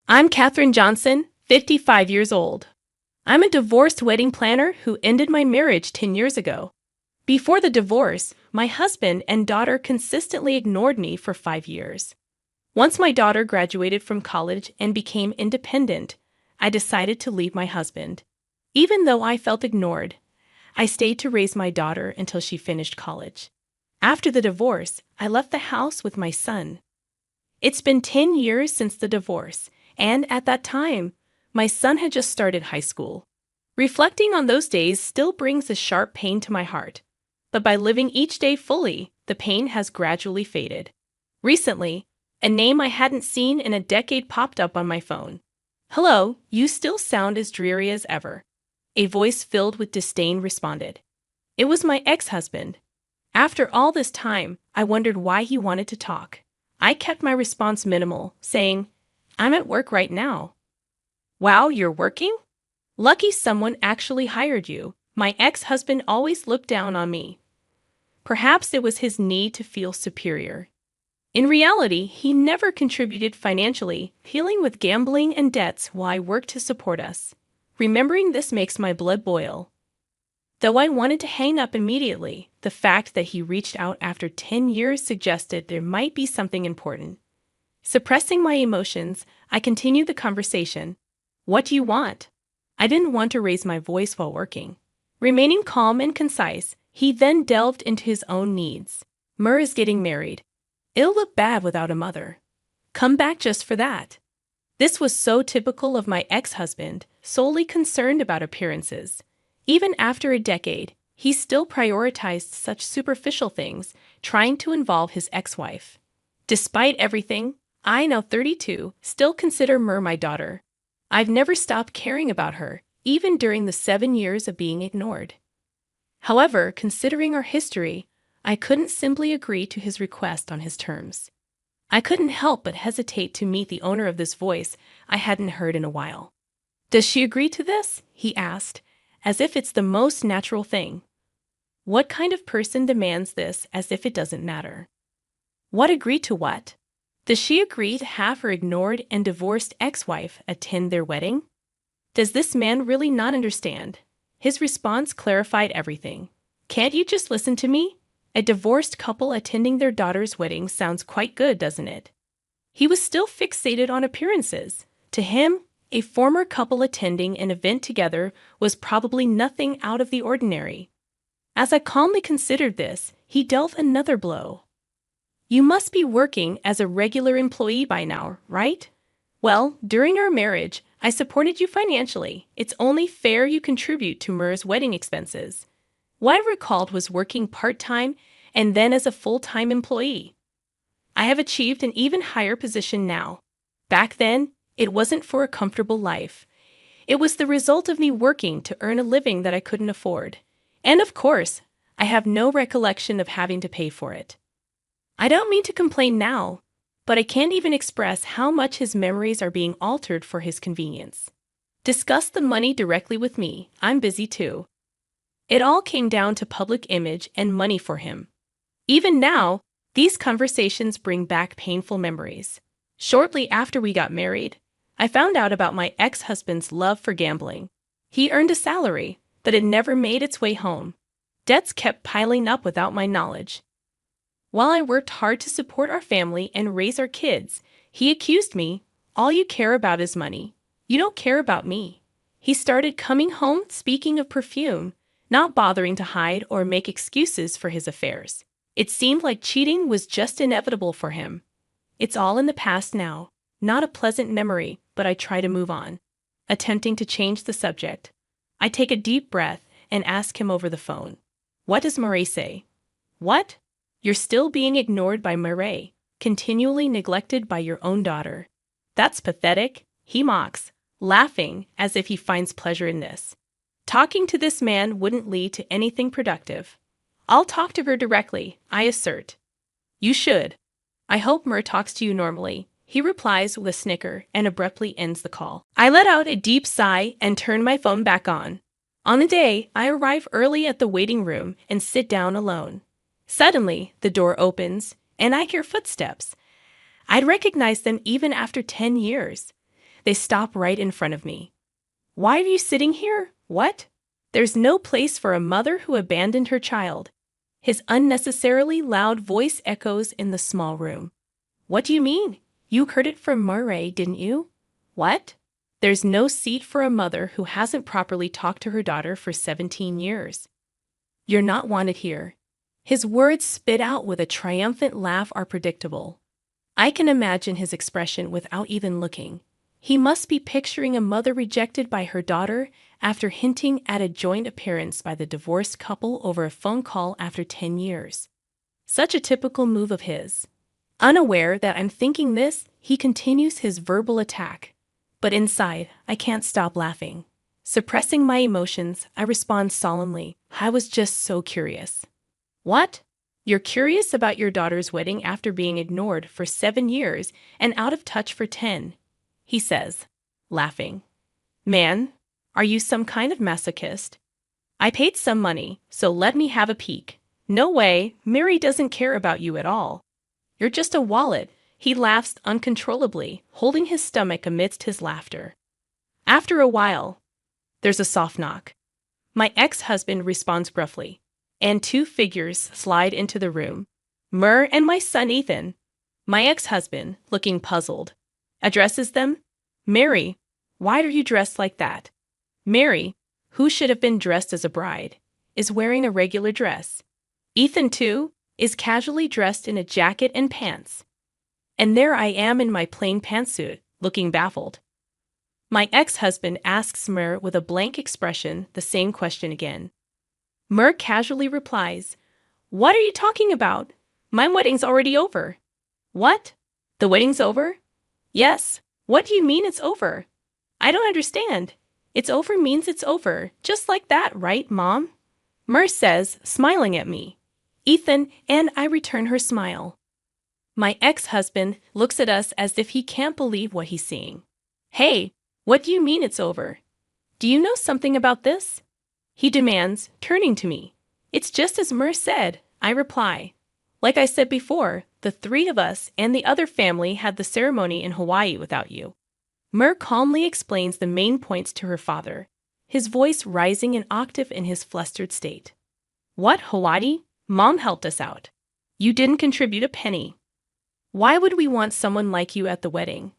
I'm Katherine Johnson, 55 years old. I'm a divorced wedding planner who ended my marriage 10 years ago. Before the divorce, my husband and daughter consistently ignored me for 5 years. Once my daughter graduated from college and became independent, I decided to leave my husband. Even though I felt ignored, I stayed to raise my daughter until she finished college. After the divorce, I left the house with my son. It's been 10 years since the divorce, and at that time, my son had just started high school. Reflecting on those days still brings a sharp pain to my heart, but by living each day fully, the pain has gradually faded. Recently, a name I hadn't seen in a decade popped up on my phone. "Hello, you still sound as dreary as ever," a voice filled with disdain responded. It was my ex-husband. After all this time, I wondered why he wanted to talk. I kept my response minimal, saying, "I'm at work right now." "Wow, you're working? Lucky someone actually hired you. My ex-husband always looked down on me." Perhaps it was his need to feel superior. In reality, he never contributed financially, dealing with gambling and debts while I worked to support us. Remembering this makes my blood boil. Though I wanted to hang up immediately, the fact that he reached out after 10 years suggested there might be something important. Suppressing my emotions, I continued the conversation. "What do you want?" I didn't want to raise my voice while working. Remaining calm and concise, he then delved into his own needs. "Mur is getting married. It'll look bad without a mother. Come back just for that." This was so typical of my ex-husband, solely concerned about appearances. Even after a decade, he still prioritized such superficial things, trying to involve his ex-wife. Despite everything, I, now 32, still consider Mur my daughter. I've never stopped caring about her, even during the 7 years of being ignored. However, considering our history, I couldn't simply agree to his request on his terms. I couldn't help but hesitate to meet the owner of this voice I hadn't heard in a while. "Does she agree to this?" he asked, as if it's the most natural thing. What kind of person demands this as if it doesn't matter? What agree to what? Does she agree to have her ignored and divorced ex-wife attend their wedding? Does this man really not understand? His response clarified everything. "Can't you just listen to me? A divorced couple attending their daughter's wedding sounds quite good, doesn't it?" He was still fixated on appearances. To him, a former couple attending an event together was probably nothing out of the ordinary. As I calmly considered this, he dealt another blow. "You must be working as a regular employee by now, right? Well, during our marriage, I supported you financially. It's only fair you contribute to Mur's wedding expenses." What I recalled was working part-time and then as a full-time employee. I have achieved an even higher position now. Back then, it wasn't for a comfortable life. It was the result of me working to earn a living that I couldn't afford. And of course, I have no recollection of having to pay for it. I don't mean to complain now, but I can't even express how much his memories are being altered for his convenience. Discuss the money directly with me. I'm busy too. It all came down to public image and money for him. Even now, these conversations bring back painful memories. Shortly after we got married, I found out about my ex-husband's love for gambling. He earned a salary, but it never made its way home. Debts kept piling up without my knowledge. While I worked hard to support our family and raise our kids, he accused me, "All you care about is money. You don't care about me." He started coming home speaking of perfume, not bothering to hide or make excuses for his affairs. It seemed like cheating was just inevitable for him. It's all in the past now, not a pleasant memory, but I try to move on. Attempting to change the subject, I take a deep breath and ask him over the phone, "What does Murray say?" "What? You're still being ignored by Murray, continually neglected by your own daughter. That's pathetic," he mocks, laughing as if he finds pleasure in this. Talking to this man wouldn't lead to anything productive. "I'll talk to her directly," I assert. "You should. I hope Mur talks to you normally," he replies with a snicker and abruptly ends the call. I let out a deep sigh and turn my phone back on. On the day, I arrive early at the waiting room and sit down alone. Suddenly, the door opens, and I hear footsteps. I'd recognize them even after 10 years. They stop right in front of me. Why are you sitting here? What? There's no place for a mother who abandoned her child. His unnecessarily loud voice echoes in the small room. What do you mean? You heard it from Murray, didn't you? What? There's no seat for a mother who hasn't properly talked to her daughter for 17 years. You're not wanted here. His words spit out with a triumphant laugh are predictable. I can imagine his expression without even looking. He must be picturing a mother rejected by her daughter after hinting at a joint appearance by the divorced couple over a phone call after 10 years. Such a typical move of his. Unaware that I'm thinking this, he continues his verbal attack. But inside, I can't stop laughing. Suppressing my emotions, I respond solemnly. I was just so curious. What? You're curious about your daughter's wedding after being ignored for 7 years and out of touch for 10, he says, laughing. Man, are you some kind of masochist? I paid some money, so let me have a peek. No way, Mary doesn't care about you at all. You're just a wallet. He laughs uncontrollably, holding his stomach amidst his laughter. After a while, there's a soft knock. My ex-husband responds gruffly, and 2 figures slide into the room. Mur and my son Ethan. My ex-husband, looking puzzled, addresses them. Mary, why are you dressed like that? Mary, who should have been dressed as a bride, is wearing a regular dress. Ethan, too, is casually dressed in a jacket and pants. And there I am in my plain pantsuit, looking baffled. My ex-husband asks Mur with a blank expression the same question again. Mur casually replies, What are you talking about? My wedding's already over. What? The wedding's over? Yes. What do you mean it's over? I don't understand. It's over means it's over. Just like that, right, Mom? Mur says, smiling at me. Ethan and I return her smile. My ex-husband looks at us as if he can't believe what he's seeing. Hey, what do you mean it's over? Do you know something about this? He demands, turning to me. It's just as Mur said, I reply. Like I said before, the 3 of us and the other family had the ceremony in Hawaii without you. Mur calmly explains the main points to her father, his voice rising an octave in his flustered state. What, Hawaii? Mom helped us out. You didn't contribute a penny. Why would we want someone like you at the wedding?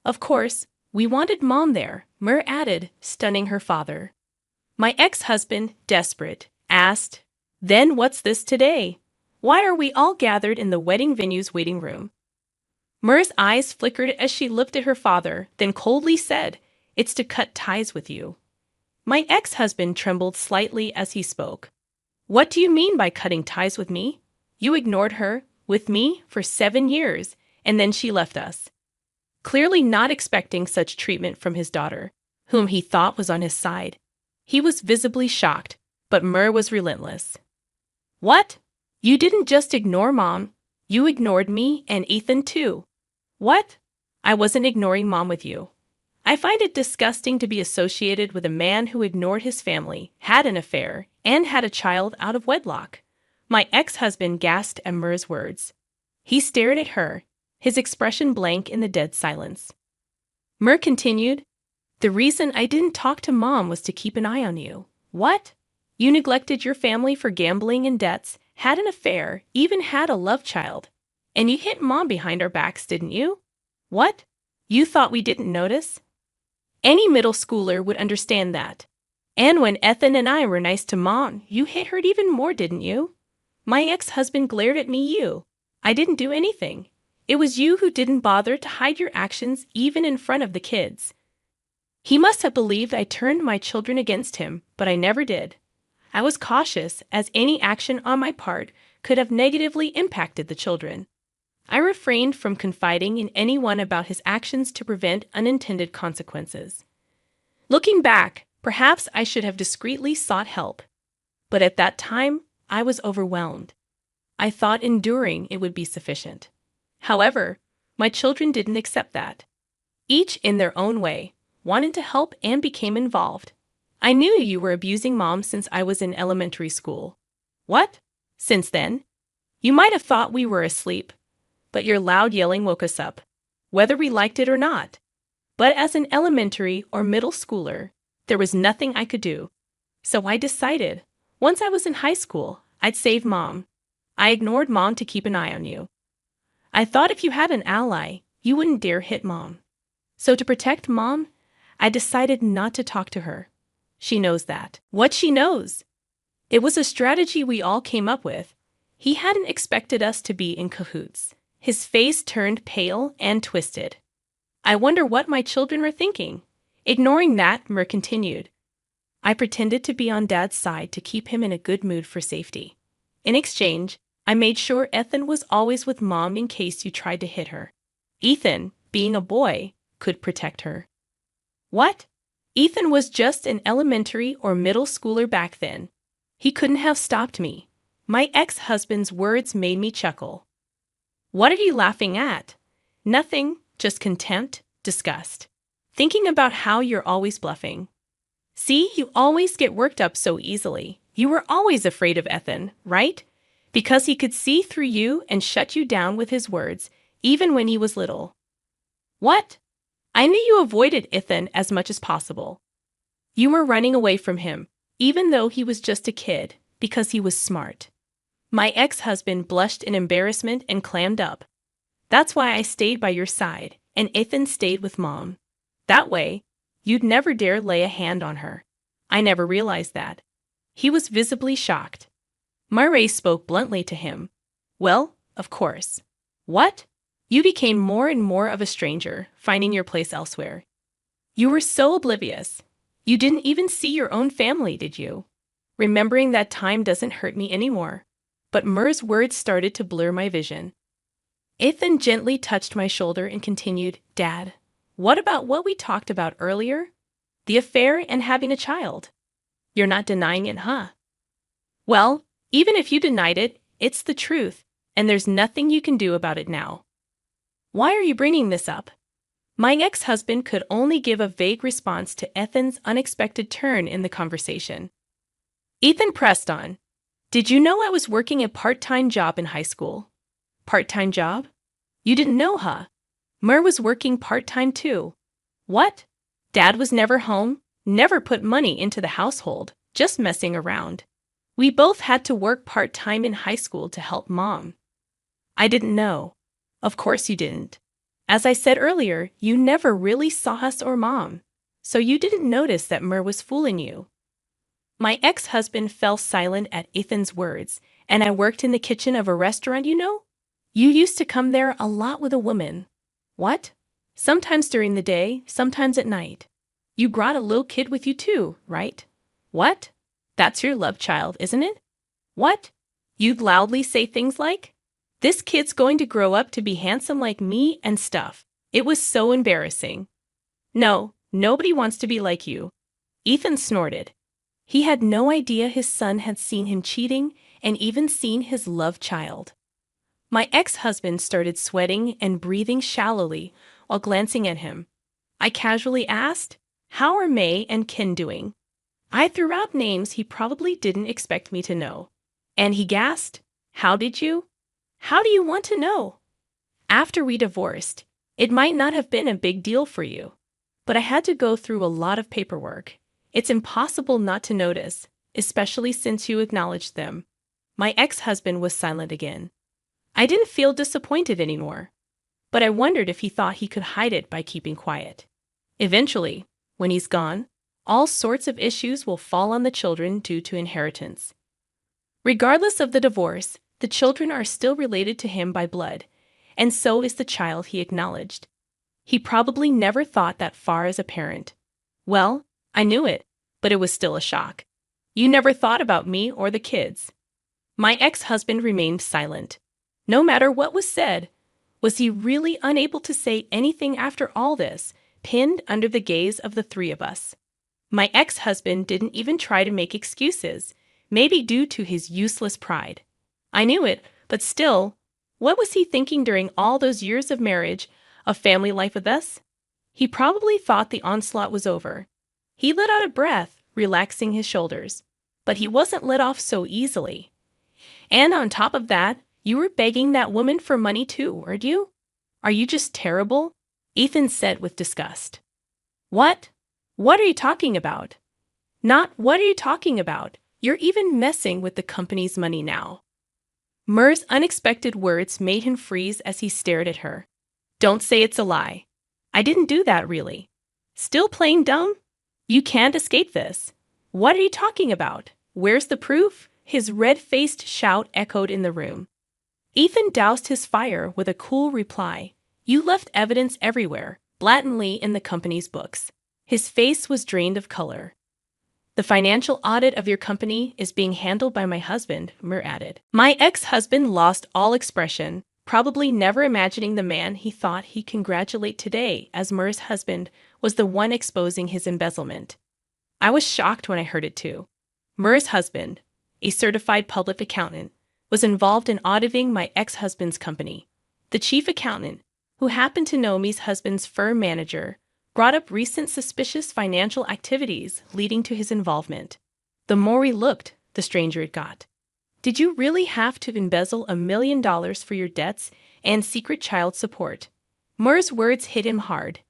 Of course, we wanted Mom there, Mur added, stunning her father. My ex-husband, desperate, asked, Then what's this today? Why are we all gathered in the wedding venue's waiting room? Mur's eyes flickered as she looked at her father, then coldly said, It's to cut ties with you. My ex-husband trembled slightly as he spoke. What do you mean by cutting ties with me? You ignored her, with me, for 7 years, and then she left us. Clearly not expecting such treatment from his daughter, whom he thought was on his side. He was visibly shocked, but Mur was relentless. What? You didn't just ignore Mom. You ignored me and Ethan too. What? I wasn't ignoring Mom with you. I find it disgusting to be associated with a man who ignored his family, had an affair, and had a child out of wedlock. My ex-husband gasped at Mur's words. He stared at her, his expression blank in the dead silence. Mur continued, The reason I didn't talk to Mom was to keep an eye on you. What? You neglected your family for gambling and debts, had an affair, even had a love child. And you hit Mom behind our backs, didn't you? What? You thought we didn't notice? Any middle schooler would understand that. And when Ethan and I were nice to Mom, you hit her even more, didn't you? My ex-husband glared at me. I didn't do anything. It was you who didn't bother to hide your actions even in front of the kids. He must have believed I turned my children against him, but I never did. I was cautious, as any action on my part could have negatively impacted the children. I refrained from confiding in anyone about his actions to prevent unintended consequences. Looking back, perhaps I should have discreetly sought help. But at that time, I was overwhelmed. I thought enduring it would be sufficient. However, my children didn't accept that. Each, in their own way, wanted to help and became involved. I knew you were abusing Mom since I was in elementary school. What? Since then? You might have thought we were asleep, but your loud yelling woke us up, whether we liked it or not. But as an elementary or middle schooler, there was nothing I could do. So I decided, once I was in high school, I'd save Mom. I ignored Mom to keep an eye on you. I thought if you had an ally, you wouldn't dare hit Mom. So to protect Mom, I decided not to talk to her. She knows that. What she knows? It was a strategy we all came up with. He hadn't expected us to be in cahoots. His face turned pale and twisted. I wonder what my children were thinking. Ignoring that, Mer continued. I pretended to be on Dad's side to keep him in a good mood for safety. In exchange, I made sure Ethan was always with Mom in case you tried to hit her. Ethan, being a boy, could protect her. What? Ethan was just an elementary or middle schooler back then. He couldn't have stopped me. My ex-husband's words made me chuckle. What are you laughing at? Nothing, just contempt, disgust. Thinking about how you're always bluffing. See, you always get worked up so easily. You were always afraid of Ethan, right? Because he could see through you and shut you down with his words, even when he was little. What? I knew you avoided Ethan as much as possible. You were running away from him, even though he was just a kid, because he was smart. My ex-husband blushed in embarrassment and clammed up. That's why I stayed by your side, and Ethan stayed with Mom. That way, you'd never dare lay a hand on her. I never realized that. He was visibly shocked. Murray spoke bluntly to him. Well, of course. What? You became more and more of a stranger, finding your place elsewhere. You were so oblivious. You didn't even see your own family, did you? Remembering that time doesn't hurt me anymore. But Mur's words started to blur my vision. Ethan gently touched my shoulder and continued, Dad, what about what we talked about earlier? The affair and having a child. You're not denying it, huh? Well, even if you denied it, it's the truth, and there's nothing you can do about it now. Why are you bringing this up? My ex-husband could only give a vague response to Ethan's unexpected turn in the conversation. Ethan pressed on. Did you know I was working a part-time job in high school? Part-time job? You didn't know, huh? Mur was working part-time too. What? Dad was never home, never put money into the household, just messing around. We both had to work part-time in high school to help Mom. I didn't know. Of course you didn't. As I said earlier, you never really saw us or Mom, so you didn't notice that Mur was fooling you. My ex-husband fell silent at Ethan's words, and I worked in the kitchen of a restaurant, you know? You used to come there a lot with a woman. What? Sometimes during the day, sometimes at night. You brought a little kid with you too, right? What? That's your love child, isn't it? What? You'd loudly say things like, this kid's going to grow up to be handsome like me and stuff. It was so embarrassing. No, nobody wants to be like you. Ethan snorted. He had no idea his son had seen him cheating and even seen his love child. My ex-husband started sweating and breathing shallowly while glancing at him. I casually asked, how are May and Ken doing? I threw out names he probably didn't expect me to know. And he gasped, how did you? How do you want to know? After we divorced, it might not have been a big deal for you, but I had to go through a lot of paperwork. It's impossible not to notice, especially since you acknowledged them. My ex-husband was silent again. I didn't feel disappointed anymore, but I wondered if he thought he could hide it by keeping quiet. Eventually, when he's gone, all sorts of issues will fall on the children due to inheritance. Regardless of the divorce, the children are still related to him by blood, and so is the child he acknowledged. He probably never thought that far as a parent. Well, I knew it, but it was still a shock. You never thought about me or the kids. My ex-husband remained silent. No matter what was said, was he really unable to say anything after all this, pinned under the gaze of the three of us? My ex-husband didn't even try to make excuses, maybe due to his useless pride. I knew it, but still, what was he thinking during all those years of marriage, of family life with us? He probably thought the onslaught was over. He let out a breath, relaxing his shoulders. But he wasn't let off so easily. And on top of that, you were begging that woman for money too, weren't you? Are you just terrible? Ethan said with disgust. What? What are you talking about? Not what are you talking about? You're even messing with the company's money now. Mur's unexpected words made him freeze as he stared at her. Don't say it's a lie. I didn't do that really. Still playing dumb? You can't escape this. What are you talking about? Where's the proof? His red-faced shout echoed in the room. Ethan doused his fire with a cool reply. You left evidence everywhere, blatantly in the company's books. His face was drained of color. The financial audit of your company is being handled by my husband, Mur added. My ex-husband lost all expression, probably never imagining the man he thought he'd congratulate today as Mur's husband was the one exposing his embezzlement. I was shocked when I heard it too. Mur's husband, a certified public accountant, was involved in auditing my ex-husband's company. The chief accountant, who happened to know me's husband's firm manager, brought up recent suspicious financial activities leading to his involvement. The more we looked, the stranger it got. Did you really have to embezzle $1 million for your debts and secret child support? Mur's words hit him hard.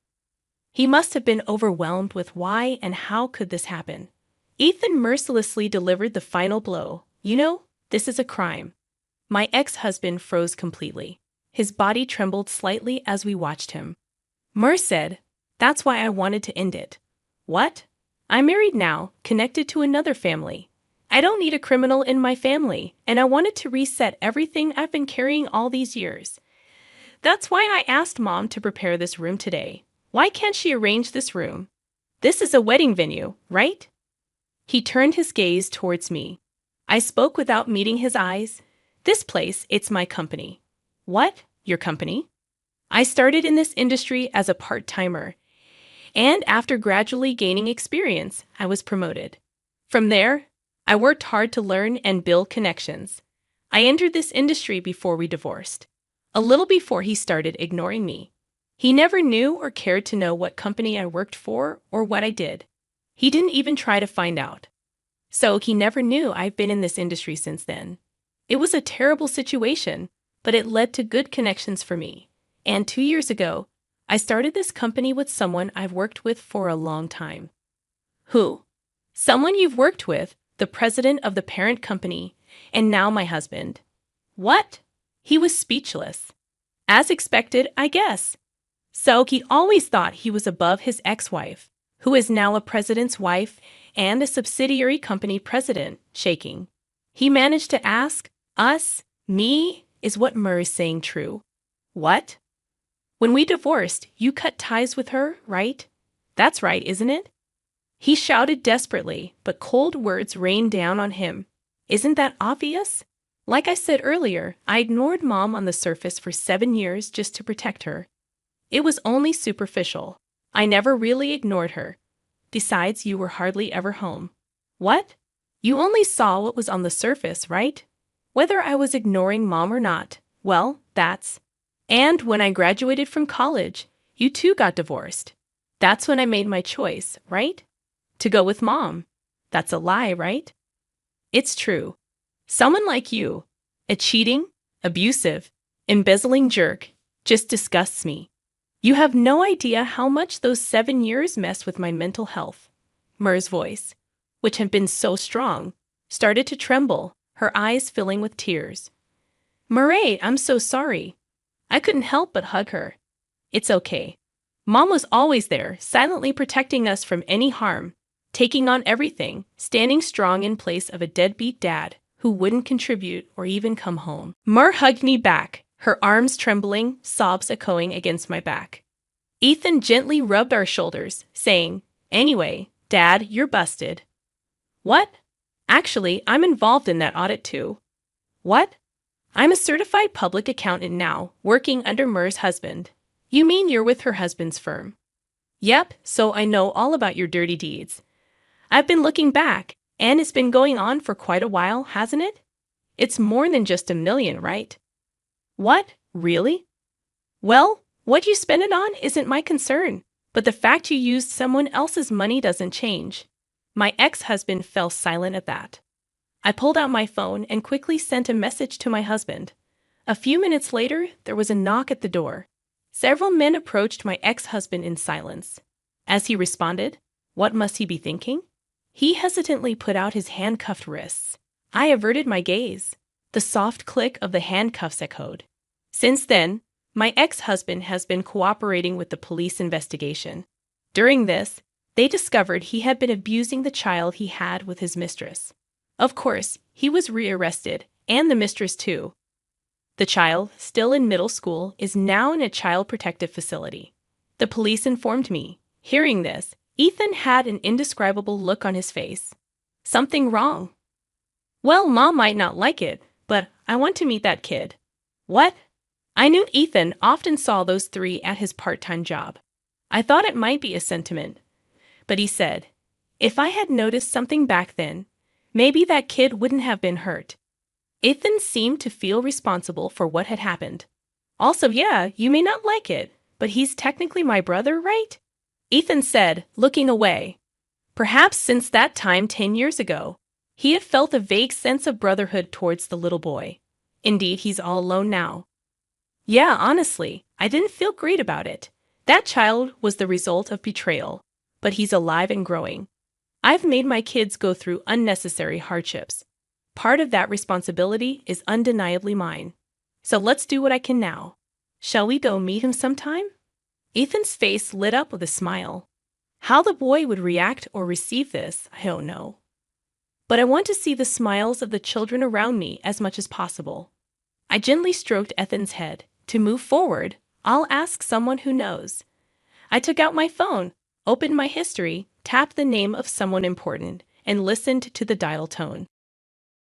He must have been overwhelmed with why and how could this happen. Ethan mercilessly delivered the final blow. You know, this is a crime. My ex-husband froze completely. His body trembled slightly as we watched him. Mur said, that's why I wanted to end it. What? I'm married now, connected to another family. I don't need a criminal in my family, and I wanted to reset everything I've been carrying all these years. That's why I asked Mom to prepare this room today. Why can't she arrange this room? This is a wedding venue, right? He turned his gaze towards me. I spoke without meeting his eyes. This place, it's my company. What? Your company? I started in this industry as a part-timer, and after gradually gaining experience, I was promoted. From there, I worked hard to learn and build connections. I entered this industry before we divorced, a little before he started ignoring me. He never knew or cared to know what company I worked for or what I did. He didn't even try to find out. So he never knew I've been in this industry since then. It was a terrible situation, but it led to good connections for me. And 2 years ago, I started this company with someone I've worked with for a long time. Who? Someone you've worked with, the president of the parent company, and now my husband. What? He was speechless. As expected, I guess. So he always thought he was above his ex-wife, who is now a president's wife and a subsidiary company president, shaking. He managed to ask, us, me, is what Mur is saying true? What? When we divorced, you cut ties with her, right? That's right, isn't it? He shouted desperately, but cold words rained down on him. Isn't that obvious? Like I said earlier, I ignored Mom on the surface for 7 years just to protect her. It was only superficial. I never really ignored her. Besides, you were hardly ever home. What? You only saw what was on the surface, right? Whether I was ignoring Mom or not, well, that's... And when I graduated from college, you too got divorced. That's when I made my choice, right? To go with Mom. That's a lie, right? It's true. Someone like you, a cheating, abusive, embezzling jerk, just disgusts me. You have no idea how much those 7 years messed with my mental health. Mur's voice, which had been so strong, started to tremble, her eyes filling with tears. Murray, I'm so sorry. I couldn't help but hug her. It's okay. Mom was always there, silently protecting us from any harm, taking on everything, standing strong in place of a deadbeat dad who wouldn't contribute or even come home. Mur hugged me back, her arms trembling, sobs echoing against my back. Ethan gently rubbed our shoulders, saying, Anyway, Dad, you're busted. What? Actually, I'm involved in that audit too. What? I'm a certified public accountant now, working under Mur's husband. You mean you're with her husband's firm? Yep, so I know all about your dirty deeds. I've been looking back, and it's been going on for quite a while, hasn't it? It's more than just $1 million, right? What? Really? Well, what you spend it on isn't my concern, but the fact you used someone else's money doesn't change. My ex-husband fell silent at that. I pulled out my phone and quickly sent a message to my husband. A few minutes later, there was a knock at the door. Several men approached my ex-husband in silence. As he responded, what must he be thinking? He hesitantly put out his handcuffed wrists. I averted my gaze. The soft click of the handcuffs echoed. Since then, my ex-husband has been cooperating with the police investigation. During this, they discovered he had been abusing the child he had with his mistress. Of course, he was rearrested, and the mistress too. The child, still in middle school, is now in a child protective facility. The police informed me. Hearing this, Ethan had an indescribable look on his face. Something wrong. Well, Mom might not like it, but I want to meet that kid. What? I knew Ethan often saw those three at his part-time job. I thought it might be a sentiment. But he said, if I had noticed something back then, maybe that kid wouldn't have been hurt. Ethan seemed to feel responsible for what had happened. Also, yeah, you may not like it, but he's technically my brother, right? Ethan said, looking away. Perhaps since that time 10 years ago, he had felt a vague sense of brotherhood towards the little boy. Indeed, he's all alone now. Yeah, honestly, I didn't feel great about it. That child was the result of betrayal, but he's alive and growing. I've made my kids go through unnecessary hardships. Part of that responsibility is undeniably mine. So let's do what I can now. Shall we go meet him sometime? Ethan's face lit up with a smile. How the boy would react or receive this, I don't know. But I want to see the smiles of the children around me as much as possible. I gently stroked Ethan's head. To move forward, I'll ask someone who knows. I took out my phone, opened my history, tapped the name of someone important, and listened to the dial tone.